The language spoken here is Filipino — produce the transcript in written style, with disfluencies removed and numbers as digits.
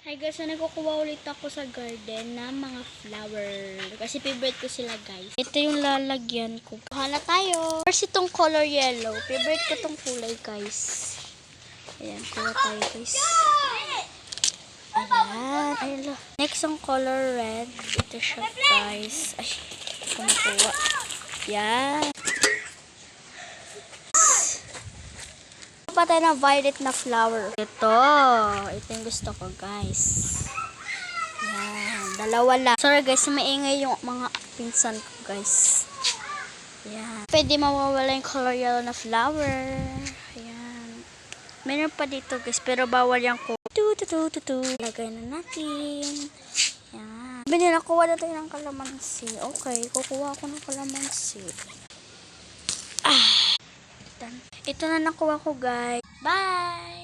Hi guys, so nagkukuha ulit ako sa garden ng mga flower. Kasi favorite ko sila guys. Ito yung lalagyan ko. Kuha na tayo. First itong color yellow. Favorite ko itong kulay guys. Ayan, kuha tayo guys. Ayan, ayan. Next ang color red. Ito siya guys. Ay, kumukuha. Ayan. Pa tayo ng violet na flower. Ito yung gusto ko guys. Yan, dalawa lang. Sorry guys, maingay yung mga pinsan ko guys. Yan. Pwede mawawala yung color yellow na flower. Yan. Meron pa dito guys, pero bawal yung ko. Lagay na natin. Yan. Nakuha na tayo ng kalamansi. Okay, kukuha ako ng kalamansi. Ito na nakuha ko guys. Bye!